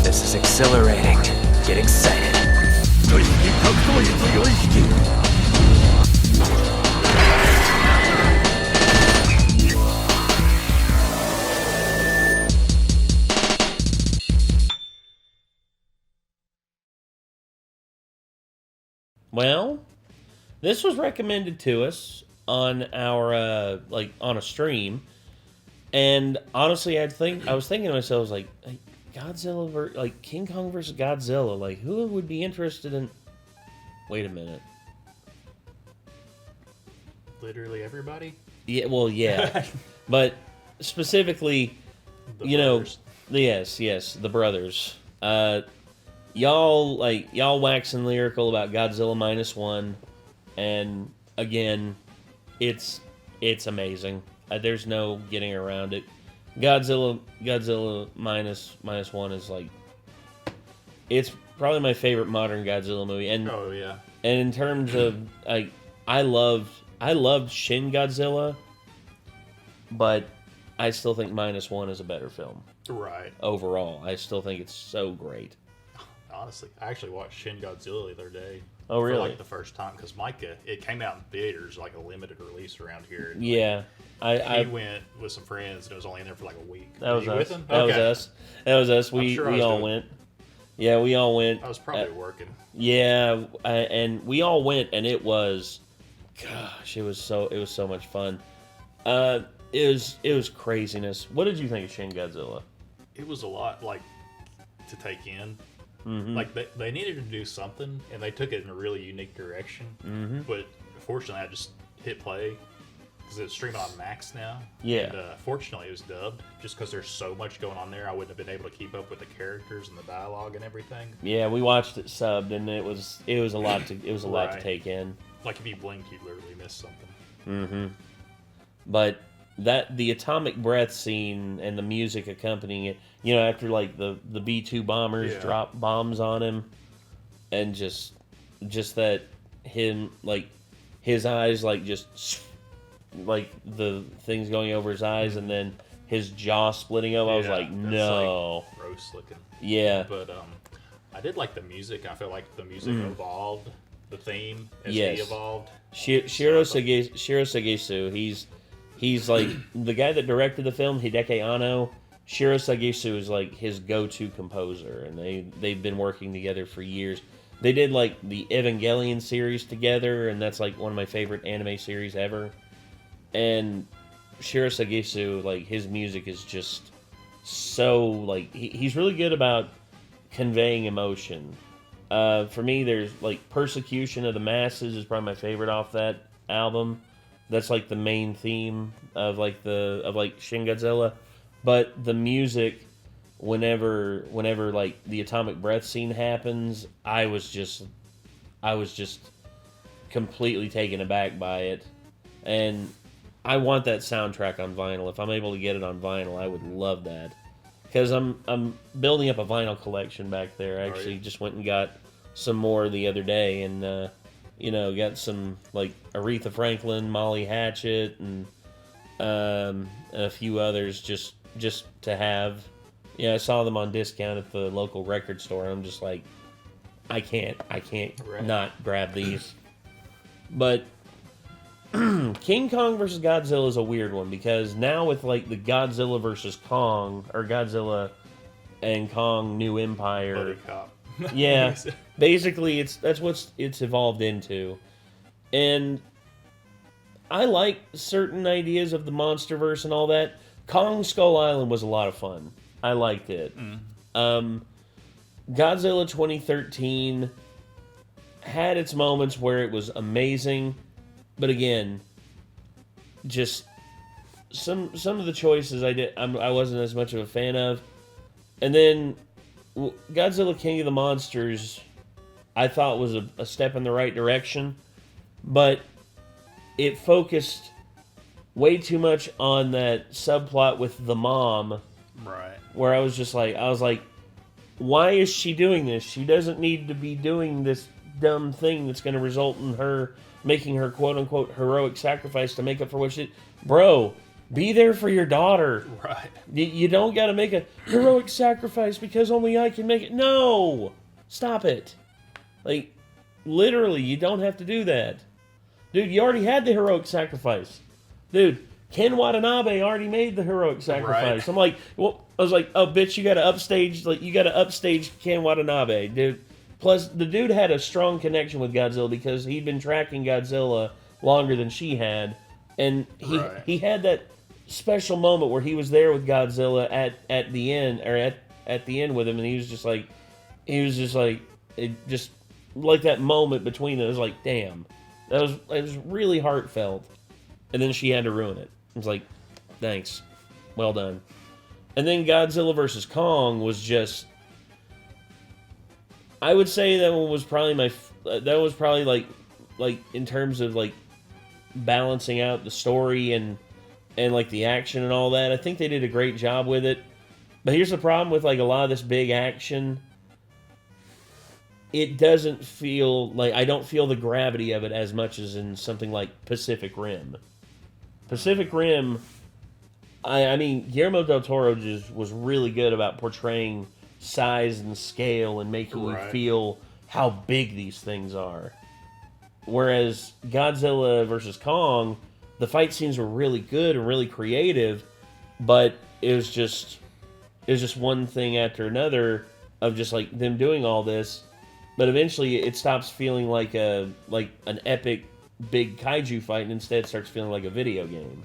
This is exhilarating. Get excited. Well, this was recommended to us on our on a stream, and honestly, I was thinking to myself, like Godzilla, King Kong versus Godzilla, like who would be interested in? Wait a minute. Literally everybody. Yeah, well, yeah, but specifically, Brothers. yes, the brothers. Y'all waxing lyrical about Godzilla -1, and again, it's amazing. There's no getting around it. Godzilla -1 is it's probably my favorite modern Godzilla movie. And oh yeah. And in terms of I loved Shin Godzilla, but I still think -1 is a better film. Right. Overall, I still think it's so great. Honestly, I actually watched Shin Godzilla the other day. Oh, really? For the first time, because Micah, it came out in theaters, like a limited release around here. And yeah. I went with some friends, and it was only in there for like a week. That was us. With them? That was us. We all went. Yeah, we all went. I was probably working. Yeah, and we all went, and it was, gosh, it was so much fun. It was craziness. What did you think of Shin Godzilla? It was a lot to take in. Mm-hmm. They needed to do something, and they took it in a really unique direction. Mm-hmm. But fortunately, I just hit play because it's streaming on Max now. Yeah. And fortunately, it was dubbed. Just because there's so much going on there, I wouldn't have been able to keep up with the characters and the dialogue and everything. Yeah, we watched it subbed, and it was a lot to lot to take in. Like if you blink, you'd literally miss something. Mm-hmm. But the atomic breath scene and the music accompanying it, after the B-2 bombers drop bombs on him, and just that him his eyes just the things going over his eyes, and then his jaw splitting up. I was like, no, gross looking. Yeah, but I did like the music. I felt like the music evolved, the theme as he evolved. Shiro Sagesu, he's like the guy that directed the film, Hideki Anno. Shiro Sagesu is his go-to composer, and they've been working together for years. They did the Evangelion series together, and that's one of my favorite anime series ever. And Shiro Sagesu, his music is just so he's really good about conveying emotion. For me, there's Persecution of the Masses is probably my favorite off that album. That's the main theme of Shin Godzilla. But the music, whenever the atomic breath scene happens, I was just completely taken aback by it. And I want that soundtrack on vinyl. If I'm able to get it on vinyl, I would love that. Because I'm building up a vinyl collection back there. I actually just went and got some more the other day, and got some Aretha Franklin, Molly Hatchet, and a few others just to have. I saw them on discount at the local record store, and I'm just like, I can't not grab these. But King Kong versus Godzilla is a weird one, because now with the Godzilla versus Kong, or Godzilla and Kong New Empire, Buddy cop. Yeah, basically that's what it's evolved into. And I like certain ideas of the MonsterVerse and all that. Kong Skull Island was a lot of fun. I liked it. Godzilla 2013 had its moments where it was amazing, but again, just some of the choices I wasn't as much of a fan of. And then Godzilla King of the Monsters, I thought was a step in the right direction, but it focused way too much on that subplot with the mom. Right. Where I was like, why is she doing this? She doesn't need to be doing this dumb thing that's going to result in her making her quote-unquote heroic sacrifice to make up for what she did. Bro, Be there for your daughter. Right. You don't got to make a heroic sacrifice because only I can make it. No! Stop it. Like, literally, you don't have to do that. Dude, you already had the heroic sacrifice. Dude, Ken Watanabe already made the heroic sacrifice. Right. I'm like, well, I was like, oh, bitch, you got to upstage Ken Watanabe, dude. Plus, the dude had a strong connection with Godzilla because he'd been tracking Godzilla longer than she had. And he had that special moment where he was there with Godzilla at the end, or at the end with him, and he was just like it just like that moment between them. It was like, damn, it was really heartfelt. And then she had to ruin it. It was like, thanks, well done. And then Godzilla vs. Kong was just, I would say that one was probably like in terms of like balancing out the story and like the action and all that. I think they did a great job with it. But here's the problem with like a lot of this big action. It doesn't feel like, I don't feel the gravity of it as much as in something like Pacific Rim. Pacific Rim, I mean, Guillermo del Toro just was really good about portraying size and scale and making you feel how big these things are. Whereas Godzilla vs. Kong, the fight scenes were really good and really creative, but it was just one thing after another of just like them doing all this. But eventually it stops feeling like an epic big kaiju fight and instead starts feeling like a video game.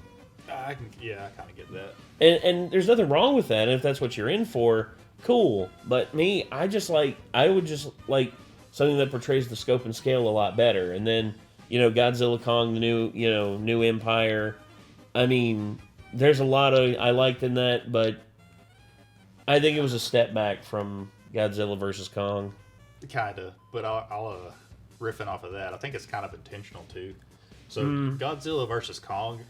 I kind of get that. And there's nothing wrong with that. And if that's what you're in for, cool. But me, I would just like something that portrays the scope and scale a lot better. And then, Godzilla Kong, the new Empire. I mean, there's a lot I liked in that, but I think it was a step back from Godzilla vs. Kong. Kinda, but I'll riffing off of that. I think it's kind of intentional too. So Godzilla vs. Kong,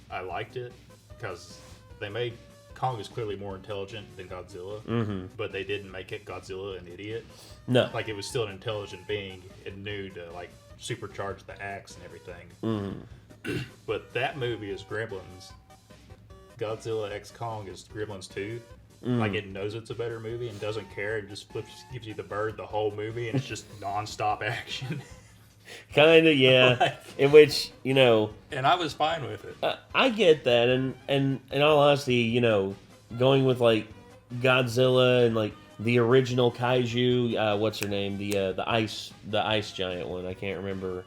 I liked it because they made Kong is clearly more intelligent than Godzilla, but they didn't make it Godzilla an idiot. No, like it was still an intelligent being and knew to like supercharge the axe and everything. But that movie is Gremlins. Godzilla x Kong is Gremlins 2. Like it knows it's a better movie and doesn't care and just gives you the bird the whole movie and it's just non-stop action. Kind of, yeah. Like, in which, and I was fine with it. I get that, and in all honesty, going with like Godzilla and like the original kaiju, what's her name? The ice giant one. I can't remember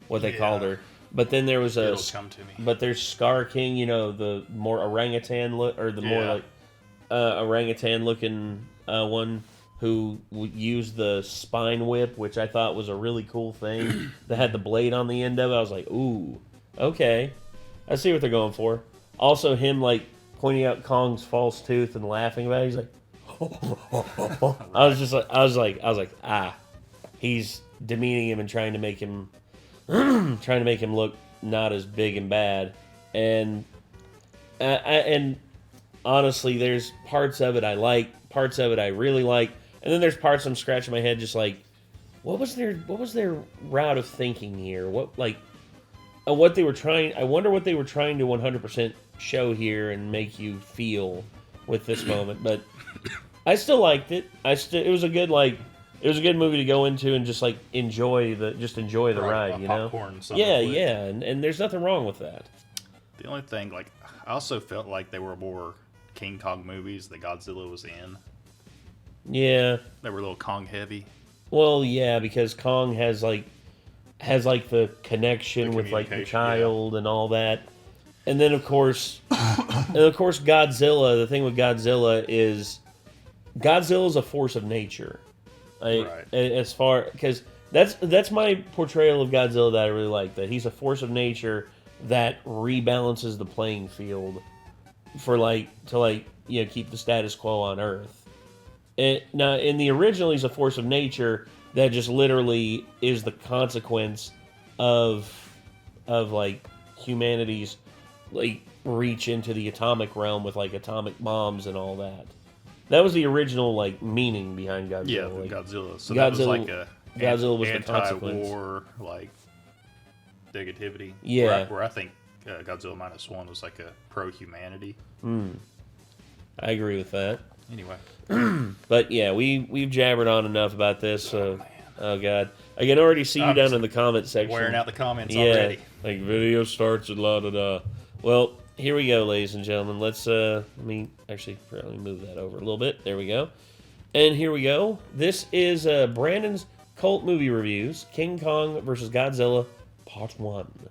what they called her. But then there was It'll come to me. But there's Scar King, the more orangutan look, or the more like orangutan looking one who used the spine whip, which I thought was a really cool thing that had the blade on the end of it. I was like, ooh, okay, I see what they're going for. Also him like pointing out Kong's false tooth and laughing about it. He's like I was like he's demeaning him and trying to make him look not as big and bad. And honestly, there's parts of it I like, parts of it I really like, and then there's parts I'm scratching my head just like, what was their route of thinking here? What they were trying? I wonder what they were trying to 100% show here and make you feel with this moment. But I still liked it. It was a good movie to go into and just like enjoy the ride, popcorn, Yeah, and there's nothing wrong with that. The only thing, like, I also felt like they were more King Kong movies that Godzilla was in. Yeah. They were a little Kong heavy. Well, yeah, because Kong has the connection with like the child and all that. And then of course Godzilla, the thing with Godzilla is a force of nature. As far, because that's my portrayal of Godzilla that I really like, that he's a force of nature that rebalances the playing field to keep the status quo on Earth. Now, in the original, he's a force of nature that just literally is the consequence of like humanity's like reach into the atomic realm with like atomic bombs and all that. That was the original like meaning behind Godzilla. Yeah, like, Godzilla. So that was like Godzilla was anti-war, the consequence. like negativity. Yeah, where I think Godzilla -1 was like a pro-humanity. I agree with that. Anyway. But yeah, we've jabbered on enough about this. So, oh god, I can already see you down in the comment section Wearing out the comments already. Like video starts at la da da. Well, here we go, ladies and gentlemen. Let's let me move that over a little bit. There we go. And here we go. This is Brandon's cult movie reviews: King Kong vs. Godzilla, Part 1.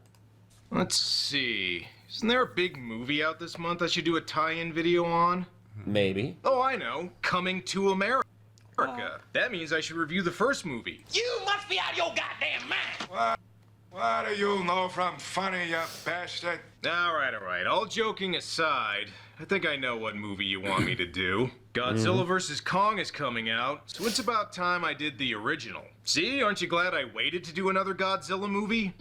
Let's see. Isn't there a big movie out this month I should do a tie-in video on? Maybe. Oh, I know. Coming to America. That means I should review the first movie. You must be out of your goddamn mind! What do you know from funny, you bastard? All right. All joking aside, I think I know what movie you want me to do. Godzilla vs. Kong is coming out, so it's about time I did the original. See, aren't you glad I waited to do another Godzilla movie?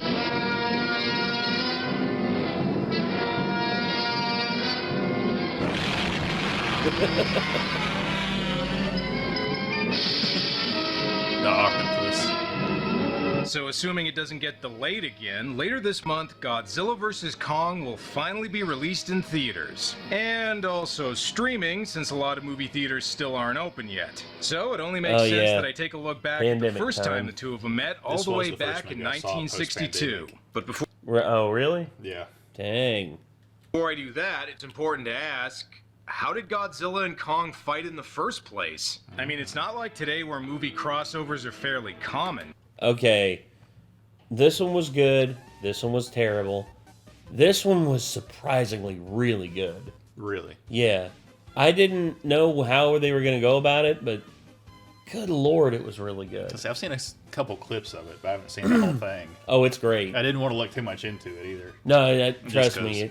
The octopus. So assuming it doesn't get delayed again, later this month, Godzilla vs. Kong will finally be released in theaters. And also streaming, since a lot of movie theaters still aren't open yet. So it only makes sense that I take a look back at the first time the two of them met, all the way back in 1962. But before... Oh, really? Yeah. Dang. Before I do that, it's important to ask, how did Godzilla and Kong fight in the first place? I mean, it's not like today where movie crossovers are fairly common. Okay, this one was good, this one was terrible. This one was surprisingly really good. Really? Yeah. I didn't know how they were going to go about it, but good lord, it was really good. I've seen a couple clips of it, but I haven't seen the whole thing. Oh, it's great. I didn't want to look too much into it either. No, trust me.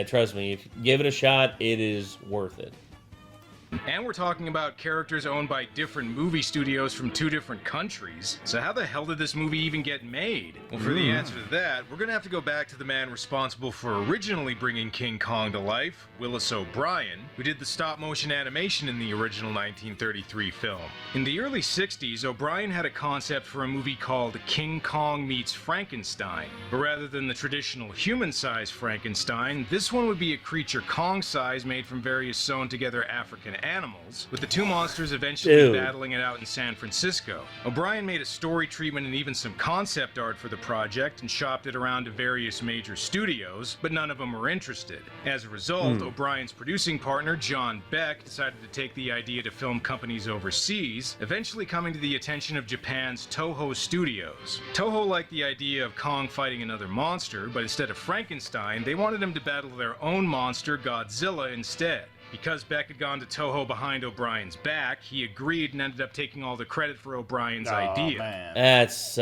Trust me. If you give it a shot, it is worth it. And we're talking about characters owned by different movie studios from two different countries. So how the hell did this movie even get made? Well, for the answer to that, we're gonna have to go back to the man responsible for originally bringing King Kong to life, Willis O'Brien, who did the stop-motion animation in the original 1933 film. In the early 60s, O'Brien had a concept for a movie called King Kong Meets Frankenstein. But rather than the traditional human-sized Frankenstein, this one would be a creature Kong-size made from various sewn-together African animals, with the two monsters eventually battling it out in San Francisco. O'Brien made a story treatment and even some concept art for the project and shopped it around to various major studios, but none of them were interested. As a result, O'Brien's producing partner, John Beck, decided to take the idea to film companies overseas, eventually coming to the attention of Japan's Toho Studios. Toho liked the idea of Kong fighting another monster, but instead of Frankenstein, they wanted him to battle their own monster, Godzilla, instead. Because Beck had gone to Toho behind O'Brien's back, he agreed and ended up taking all the credit for O'Brien's idea. Man. That's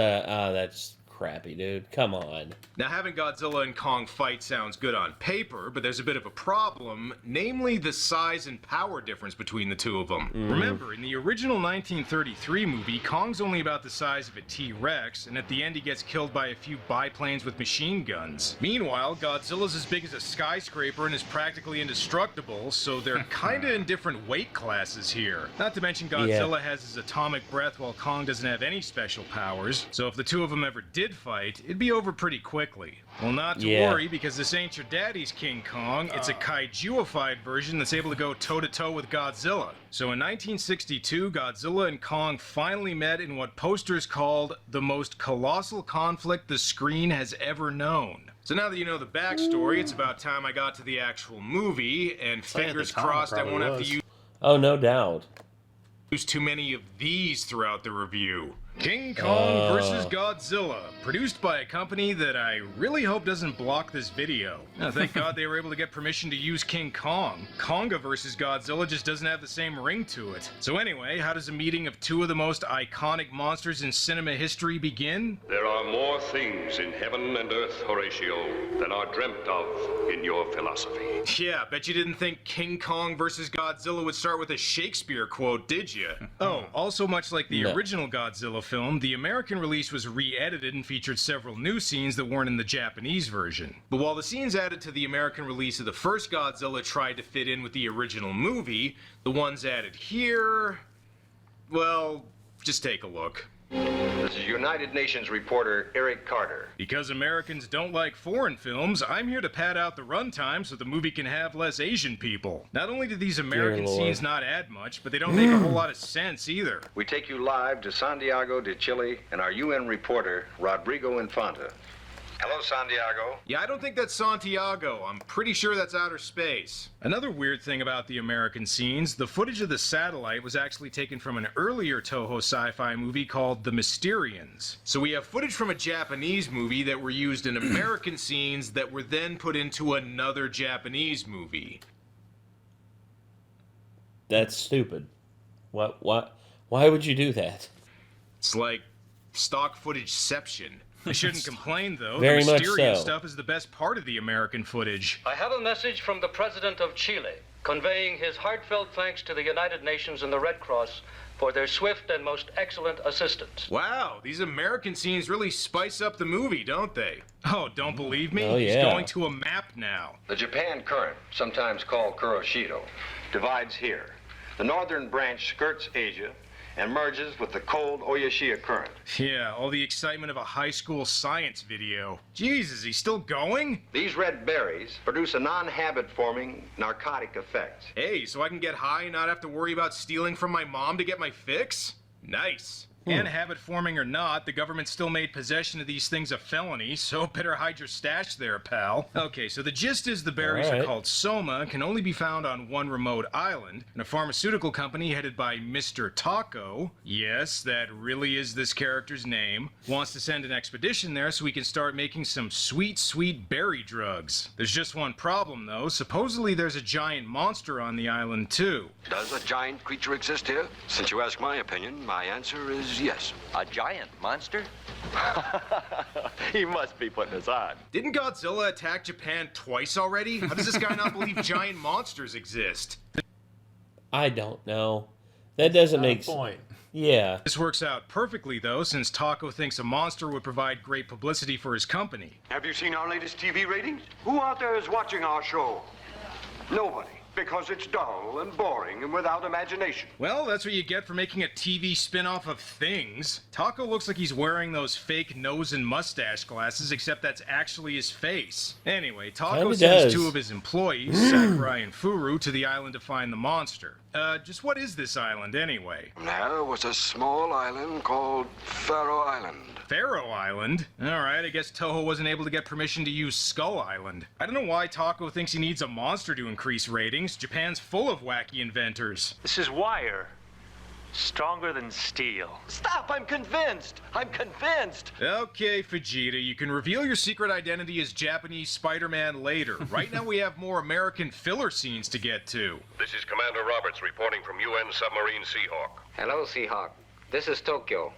crappy, dude. Come on. Now, having Godzilla and Kong fight sounds good on paper, but there's a bit of a problem, namely the size and power difference between the two of them. Remember, in the original 1933 movie, Kong's only about the size of a T-Rex, and at the end he gets killed by a few biplanes with machine guns. Meanwhile, Godzilla's as big as a skyscraper and is practically indestructible, so they're kinda in different weight classes here. Not to mention Godzilla has his atomic breath while Kong doesn't have any special powers, so if the two of them ever did fight, it'd be over pretty quickly. Well, not to worry, because this ain't your daddy's King Kong. It's a kaiju-ified version that's able to go toe-to-toe with Godzilla. So in 1962, Godzilla and Kong finally met in what posters called the most colossal conflict the screen has ever known. So now that you know the backstory, it's about time I got to the actual movie, and fingers crossed I won't have to use... Oh, no doubt. Use too many of these throughout the review. King Kong vs. Godzilla, produced by a company that I really hope doesn't block this video. Now, thank God they were able to get permission to use King Kong. Konga vs. Godzilla just doesn't have the same ring to it. So anyway, how does a meeting of two of the most iconic monsters in cinema history begin? There are more things in heaven and earth, Horatio, than are dreamt of in your philosophy. Yeah, bet you didn't think King Kong vs. Godzilla would start with a Shakespeare quote, did you? Oh, also much like the original Godzilla film, the American release was re-edited and featured several new scenes that weren't in the Japanese version. But while the scenes added to the American release of the first Godzilla tried to fit in with the original movie, the ones added here... well, just take a look. This is United Nations reporter Eric Carter. Because Americans don't like foreign films, I'm here to pad out the runtime so the movie can have less Asian people. Not only do these American scenes not add much, but they don't make a whole lot of sense either. We take you live to Santiago de Chile and our UN reporter, Rodrigo Infanta. Hello, Santiago. Yeah, I don't think that's Santiago. I'm pretty sure that's outer space. Another weird thing about the American scenes, the footage of the satellite was actually taken from an earlier Toho sci-fi movie called The Mysterians. So we have footage from a Japanese movie that were used in American scenes that were then put into another Japanese movie. That's stupid. What? Why would you do that? It's like stock footage-ception. I shouldn't complain, though. Very the much Mysterian so. stuff is the best part of the American footage. I have a message from the President of Chile, conveying his heartfelt thanks to the United Nations and the Red Cross for their swift and most excellent assistance. Wow, these American scenes really spice up the movie, don't they? Oh, don't believe me? Oh, He's yeah. going to a map now. The Japan Current, sometimes called Kuroshido, divides here. The northern branch skirts Asia and merges with the cold Oyashia Current. Yeah, all the excitement of a high school science video. Jeez, is he still going? These red berries produce a non-habit-forming narcotic effect. Hey, so I can get high and not have to worry about stealing from my mom to get my fix? Nice. And habit forming or not, the government still made possession of these things a felony, so better hide your stash there, pal. Okay, so the gist is the berries are called Soma and can only be found on one remote island, and a pharmaceutical company headed by Mr. Taco, yes, that really is this character's name, wants to send an expedition there so we can start making some sweet, sweet berry drugs. There's just one problem, though. Supposedly there's a giant monster on the island, too. Does a giant creature exist here? Since you ask my opinion, my answer is yes. A giant monster? He must be putting us on. Didn't Godzilla attack Japan twice already? How does this guy not believe giant monsters exist? I don't know. That doesn't make sense. Yeah. This works out perfectly, though, since Taco thinks a monster would provide great publicity for his company. Have you seen our latest TV ratings? Who out there is watching our show? Nobody. Because it's dull and boring and without imagination. Well, that's what you get for making a TV spin-off of Things. Taco looks like he's wearing those fake nose and mustache glasses, except that's actually his face. Anyway, Taco sends two of his employees, Sakurai and Furu, to the island to find the monster. Just what is this island, anyway? There was a small island called Faroe Island. Faroe Island? Alright, I guess Toho wasn't able to get permission to use Skull Island. I don't know why Taco thinks he needs a monster to increase ratings. Japan's full of wacky inventors. This is wire. Stronger than steel. Stop! I'm convinced! I'm convinced! Okay, Vegeta, you can reveal your secret identity as Japanese Spider-Man later. Right now we have more American filler scenes to get to. This is Commander Roberts reporting from UN submarine Seahawk. Hello, Seahawk. This is Tokyo.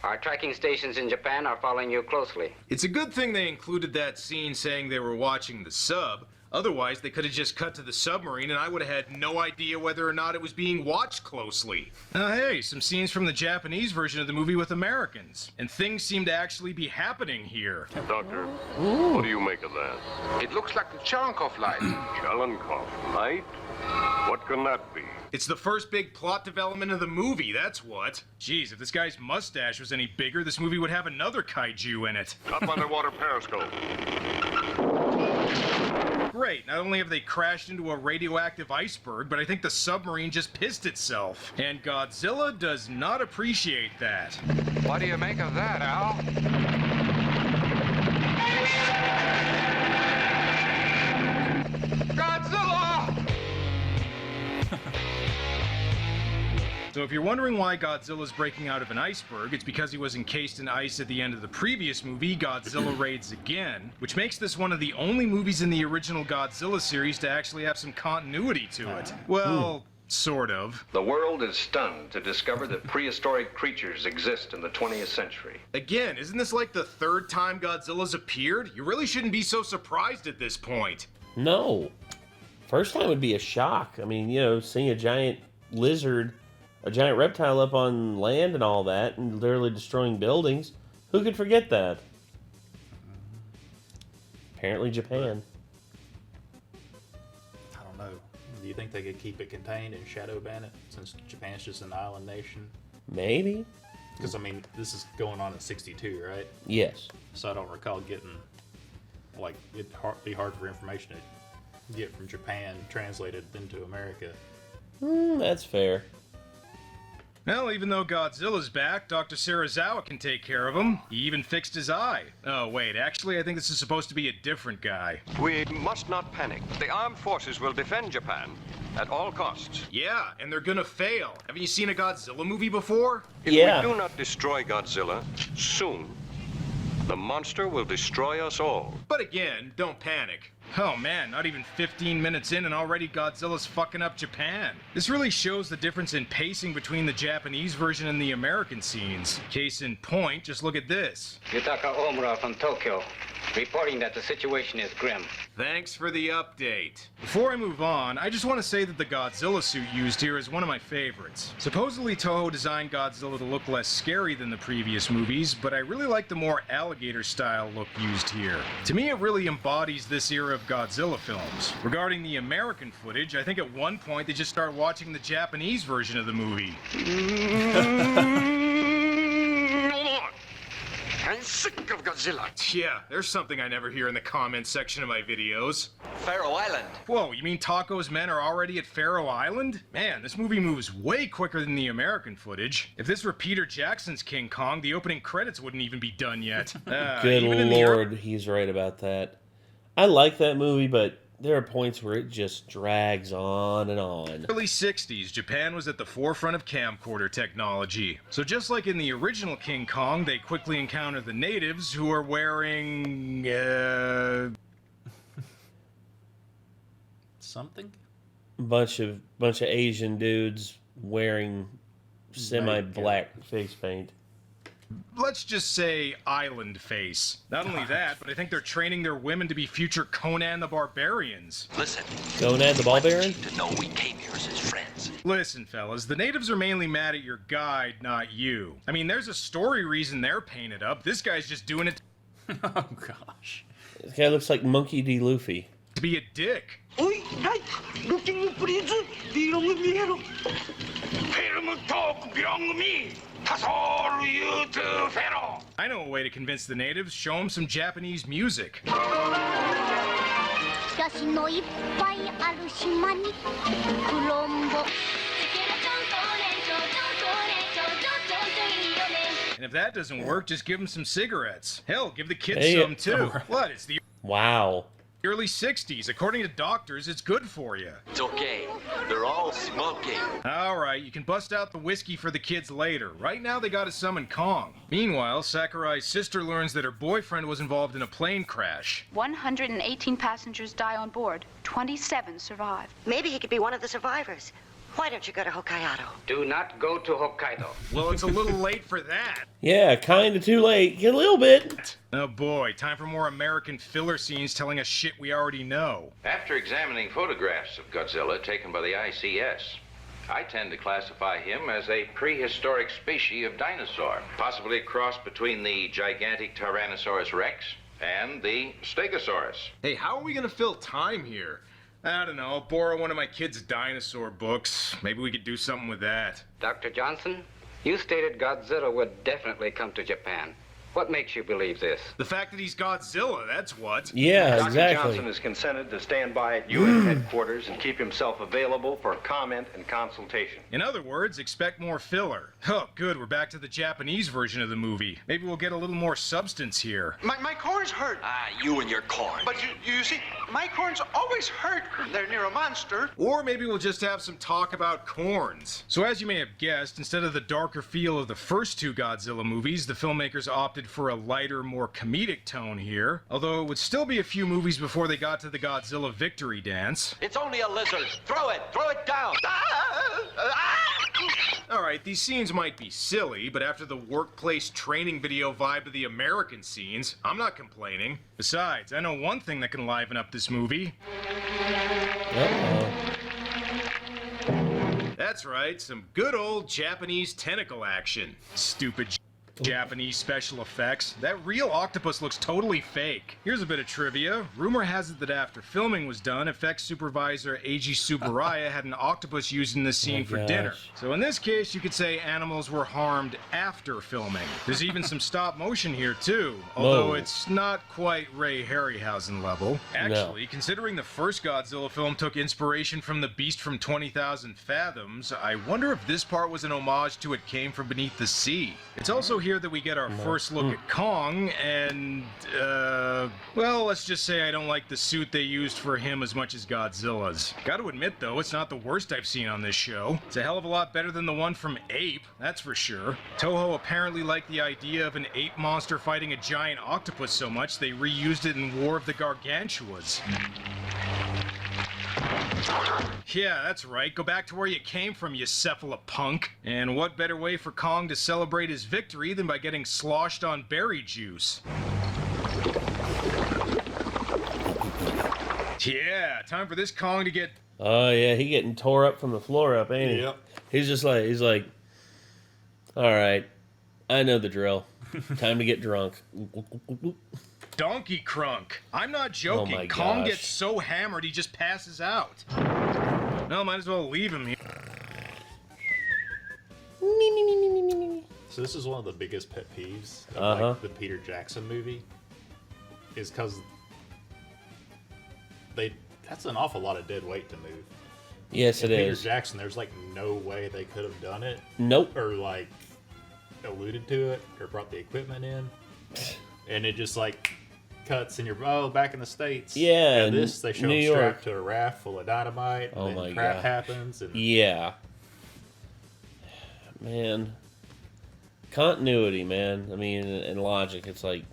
Our tracking stations in Japan are following you closely. It's a good thing they included that scene saying they were watching the sub. Otherwise, they could have just cut to the submarine and I would have had no idea whether or not it was being watched closely. Hey, some scenes from the Japanese version of the movie with Americans. And things seem to actually be happening here. Doctor, what do you make of that? It looks like the Cherenkov light. Cherenkov light? What can that be? It's the first big plot development of the movie, that's what. Jeez, if this guy's mustache was any bigger, this movie would have another kaiju in it. Up underwater periscope. Great, not only have they crashed into a radioactive iceberg, but I think the submarine just pissed itself. And Godzilla does not appreciate that. What do you make of that, Al? Godzilla! So if you're wondering why Godzilla's breaking out of an iceberg, it's because he was encased in ice at the end of the previous movie, Godzilla Raids Again, which makes this one of the only movies in the original Godzilla series to actually have some continuity to it. Well, sort of. The world is stunned to discover that prehistoric creatures exist in the 20th century. Again, isn't this like the third time Godzilla's appeared? You really shouldn't be so surprised at this point. No. First time would be a shock. I mean, you know, seeing a giant lizard, a giant reptile up on land and all that, and literally destroying buildings. Who could forget that? Apparently Japan. I don't know. Do you think they could keep it contained and shadow ban it since Japan's just an island nation? Maybe. Because, I mean, this is going on in 62, right? Yes. So I don't recall getting, like, it'd be hard for information to get from Japan translated into America. That's fair. Well, even though Godzilla's back, Dr. Serizawa can take care of him. He even fixed his eye. Oh, wait, actually, I think this is supposed to be a different guy. We must not panic. The armed forces will defend Japan at all costs. Yeah, and they're gonna fail. Haven't you seen a Godzilla movie before? If we do not destroy Godzilla soon, the monster will destroy us all. But again, don't panic. Oh man, not even 15 minutes in and already Godzilla's fucking up Japan. This really shows the difference in pacing between the Japanese version and the American scenes. Case in point, just look at this. Yutaka Omura from Tokyo, reporting that the situation is grim. Thanks for the update. Before I move on, I just want to say that the Godzilla suit used here is one of my favorites. Supposedly Toho designed Godzilla to look less scary than the previous movies, but I really like the more alligator-style look used here. To me, it really embodies this era of Godzilla films. Regarding the American footage, I think at one point they just start watching the Japanese version of the movie. I'm sick of Godzilla. Yeah, there's something I never hear in the comments section of my videos. Faroe Island. Whoa, you mean Taco's men are already at Faroe Island? Man, this movie moves way quicker than the American footage. If this were Peter Jackson's King Kong, the opening credits wouldn't even be done yet. Good lord, he's right about that. I like that movie, but there are points where it just drags on and on. Early 60s, Japan was at the forefront of camcorder technology. So just like in the original King Kong, they quickly encounter the natives who are wearing, something? Bunch of Asian dudes wearing semi-black face paint. Let's just say island face. Not only that, but I think they're training their women to be future Conan the Barbarians. Listen. Conan the Barbarian? To know we came here as his friends. Listen, fellas, the natives are mainly mad at your guide, not you. I mean, there's a story reason they're painted up. This guy's just doing it. Oh, gosh. This guy looks like Monkey D. Luffy. To be a dick. I know a way to convince the natives. Show them some Japanese music. And if that doesn't work, just give them some cigarettes. Hell, give the kids some too. What? It's the early 60s. According to doctors, it's good for you. It's okay. They're all smoking. All right, you can bust out the whiskey for the kids later. Right now, they gotta summon Kong. Meanwhile, Sakurai's sister learns that her boyfriend was involved in a plane crash. 118 passengers die on board. 27 survive. Maybe he could be one of the survivors. Why don't you go to Hokkaido? Do not go to Hokkaido. Well, it's a little late for that. Yeah, kinda too late. A little bit. Oh boy, time for more American filler scenes telling us shit we already know. After examining photographs of Godzilla taken by the ICS, I tend to classify him as a prehistoric species of dinosaur, possibly a cross between the gigantic Tyrannosaurus rex and the Stegosaurus. Hey, how are we gonna fill time here? I don't know, borrow one of my kids' dinosaur books. Maybe we could do something with that. Dr. Johnson, you stated Godzilla would definitely come to Japan. What makes you believe this? The fact that he's Godzilla, that's what. Yeah, Dr. exactly. Johnson has consented to stand by at UN headquarters and keep himself available for comment and consultation. In other words, expect more filler. Oh, good, we're back to the Japanese version of the movie. Maybe we'll get a little more substance here. My corns hurt. Ah, you and your corn. But you see, my corns always hurt when they're near a monster. Or maybe we'll just have some talk about corns. So as you may have guessed, instead of the darker feel of the first two Godzilla movies, the filmmakers opted for a lighter, more comedic tone here. Although it would still be a few movies before they got to the Godzilla victory dance. It's only a lizard. Throw it down. Alright, these scenes might be silly, but after the workplace training video vibe of the American scenes, I'm not complaining. Besides, I know one thing that can liven up this movie. That's right, some good old Japanese tentacle action. Stupid Japanese special effects. That real octopus looks totally fake. Here's a bit of trivia. Rumor has it that after filming was done, effects supervisor Eiji Tsuburaya had an octopus used in the scene for dinner. So in this case, you could say animals were harmed after filming. There's even some stop motion here too, although it's not quite Ray Harryhausen level. Actually, considering the first Godzilla film took inspiration from the beast from 20,000 Fathoms, I wonder if this part was an homage to It Came From Beneath the Sea. It's also here that we get our first look at Kong, and, well, let's just say I don't like the suit they used for him as much as Godzilla's. Gotta admit, though, it's not the worst I've seen on this show. It's a hell of a lot better than the one from Ape, that's for sure. Toho apparently liked the idea of an ape monster fighting a giant octopus so much they reused it in War of the Gargantuas. Yeah, that's right. Go back to where you came from, you cephalopunk. And what better way for Kong to celebrate his victory than by getting sloshed on berry juice? Yeah, time for this Kong to get... Oh, yeah, he getting tore up from the floor up, ain't he? Yep. He's like, all right, I know the drill. Time to get drunk. Donkey Crunk. I'm not joking. Oh my Kong gosh. gets so hammered he just passes out. No, might as well leave him here. So this is one of the biggest pet peeves of like, the Peter Jackson movie, is because that's an awful lot of dead weight to move. Yes, it Peter is. Jackson, there's like no way they could have done it. Nope. Or like alluded to it or brought the equipment in, and it just like cuts and you're back in the States. Yeah, this they show New him strapped York. to a raft full of dynamite. Oh and my then crap God. happens. And Yeah. Man. Continuity, man. I mean, and logic. It's like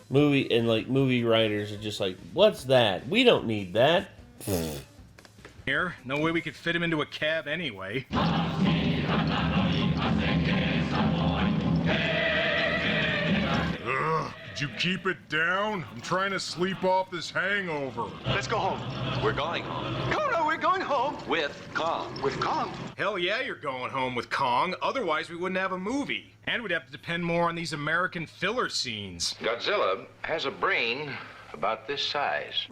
movie writers are just like, what's that? We don't need that. Here, no way we could fit him into a cab anyway. Ugh, did you keep it down? I'm trying to sleep off this hangover. Let's go home. We're going home. No, we're going home. With Kong. With Kong? Hell yeah, you're going home with Kong. Otherwise, we wouldn't have a movie. And we'd have to depend more on these American filler scenes. Godzilla has a brain about this size.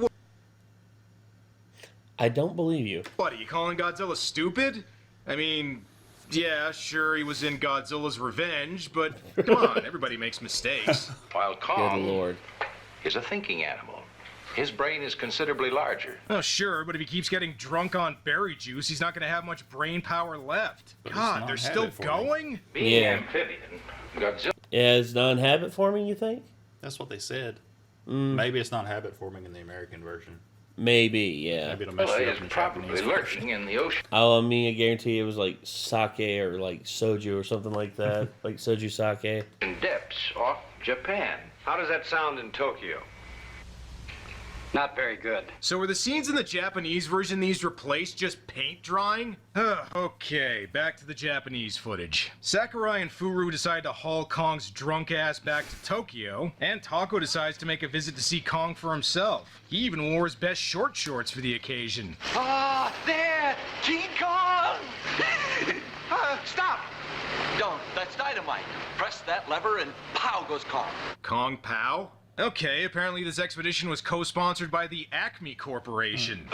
I don't believe you. What, are you calling Godzilla stupid? I mean, yeah, sure, he was in Godzilla's Revenge, but come on, everybody makes mistakes. While Kong Good Lord. is a thinking animal. His brain is considerably larger. Oh, sure, but if he keeps getting drunk on berry juice, he's not going to have much brain power left. God, they're still going? Being Yeah. amphibian, Godzilla... Yeah, it's non-habit forming, you think? that's what they said. Maybe it's not habit forming in the American version. Maybe, yeah. Maybe it'll mess you up is in the probably Japanese lurking version. in the ocean. I mean, I guarantee it was like sake or like soju or something like that. Like soju sake. In depths off Japan. How does that sound in Tokyo? Not very good. So were the scenes in the Japanese version these replaced just paint drying? Okay, back to the Japanese footage. Sakurai and Furu decide to haul Kong's drunk ass back to Tokyo, and Tako decides to make a visit to see Kong for himself. He even wore his best short shorts for the occasion. Ah, there! King Kong! Stop! Don't. That's dynamite. Press that lever and pow goes Kong. Kong Pao? Okay, apparently this expedition was co-sponsored by the Acme Corporation.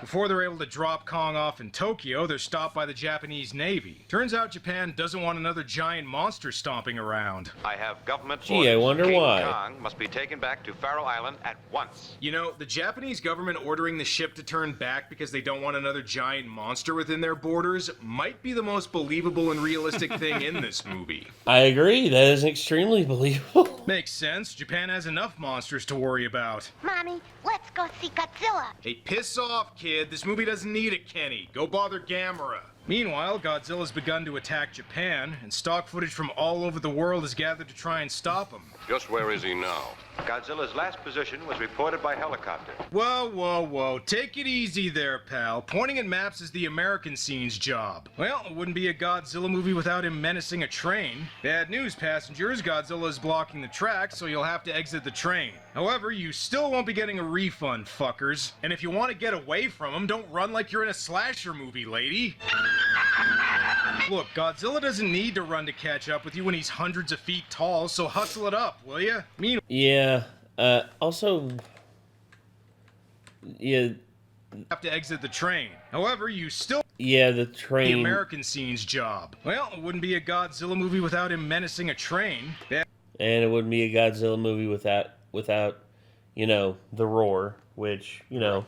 Before they're able to drop Kong off in Tokyo, they're stopped by the Japanese Navy. Turns out Japan doesn't want another giant monster stomping around. I have government Gee, orders. I wonder King why. Kong must be taken back to Faroe Island at once. You know, the Japanese government ordering the ship to turn back because they don't want another giant monster within their borders might be the most believable and realistic thing in this movie. I agree. That is extremely believable. Makes sense. Japan has enough monsters to worry about. Mommy, let's go see Godzilla. Hey, piss off, kid. This movie doesn't need it, Kenny. Go bother Gamera. Meanwhile, Godzilla's begun to attack Japan, and stock footage from all over the world is gathered to try and stop him. Just where is he now? Godzilla's last position was reported by helicopter. Whoa, whoa, whoa. Take it easy there, pal. Pointing at maps is the American scene's job. Well, it wouldn't be a Godzilla movie without him menacing a train. Bad news, passengers. Godzilla is blocking the tracks, so you'll have to exit the train. However, you still won't be getting a refund, fuckers. And if you want to get away from him, don't run like you're in a slasher movie, lady. Look, Godzilla doesn't need to run to catch up with you when he's hundreds of feet tall, so hustle it up, will ya? Yeah. Also, yeah. Have to exit the train. However, you still... Yeah, the train... The American scene's job. Well, it wouldn't be a Godzilla movie without him menacing a train. Yeah. And it wouldn't be a Godzilla movie without, you know, the roar, which, you know...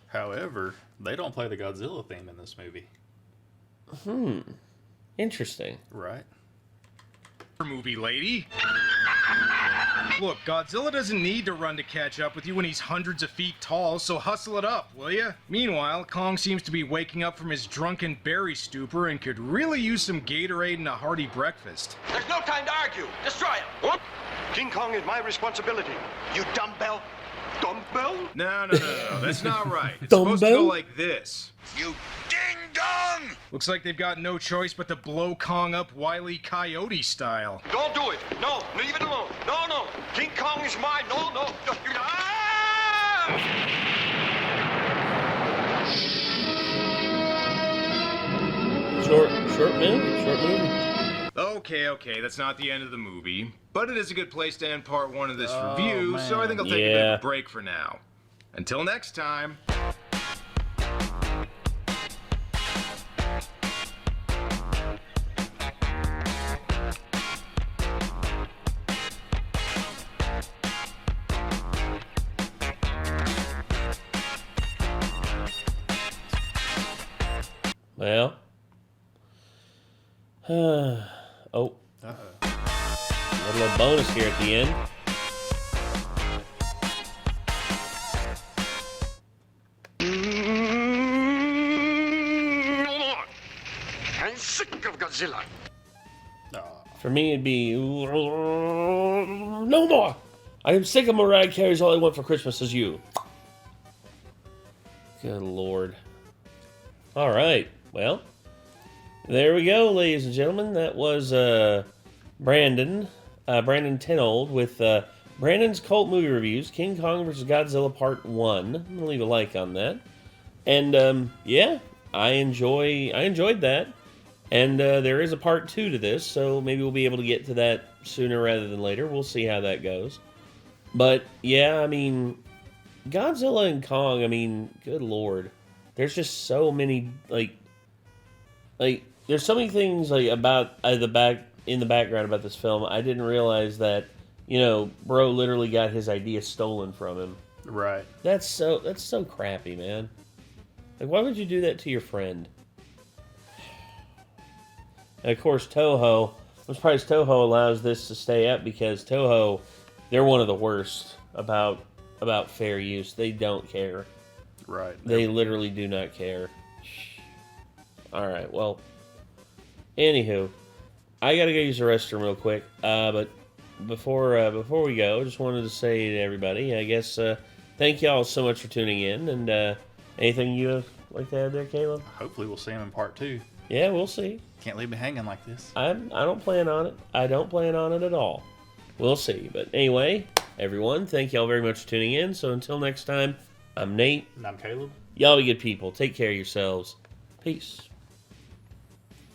However, they don't play the Godzilla theme in this movie. Interesting. Right. Movie lady. Look, Godzilla doesn't need to run to catch up with you when he's hundreds of feet tall, so hustle it up, will ya? Meanwhile, Kong seems to be waking up from his drunken berry stupor and could really use some Gatorade and a hearty breakfast. There's no time to argue. Destroy him. What? King Kong is my responsibility. You dumbbell. Dumbbell? No, that's not right. It's supposed to go like this. You ding-dong! Looks like they've got no choice but to blow Kong up Wile E. Coyote style. Don't do it. No, leave it alone. No. King Kong is mine. No. Ah! Short movie. Okay, that's not the end of the movie, but it is a good place to end part 1 of this review, man. so I think I'll take a bit of a break for now. Until next time. Well. Oh. A little bonus here at the end. I'm sick of Godzilla. For me, it'd be no more. I am sick of Mariah Carey's All I Want for Christmas Is You. Good Lord. All right. Well, there we go, ladies and gentlemen. That was Brandon 10-Old with Brandon's Cult Movie Reviews, King Kong vs. Godzilla Part 1. I'm going to leave a like on that. And, yeah, I enjoyed that. And there is a Part 2 to this, so maybe we'll be able to get to that sooner rather than later. We'll see how that goes. But, yeah, I mean, Godzilla and Kong, I mean, good Lord. There's just so many, like, there's so many things, like, about in the background about this film. I didn't realize that, you know, bro literally got his idea stolen from him. Right. That's so crappy, man. Like, why would you do that to your friend? And, of course, Toho, I'm surprised Toho allows this to stay up, because Toho, they're one of the worst about fair use. They don't care. Right. They literally do not care. Alright, well, anywho, I gotta go use the restroom real quick, but before we go, just wanted to say to everybody, I guess, thank y'all so much for tuning in, and anything you like to add there, Caleb? Hopefully we'll see him in Part 2. Yeah, we'll see. Can't leave me hanging like this. I don't plan on it. I don't plan on it at all. We'll see. But anyway, everyone, thank y'all very much for tuning in. So until next time, I'm Nate. And I'm Caleb. Y'all be good people. Take care of yourselves. Peace.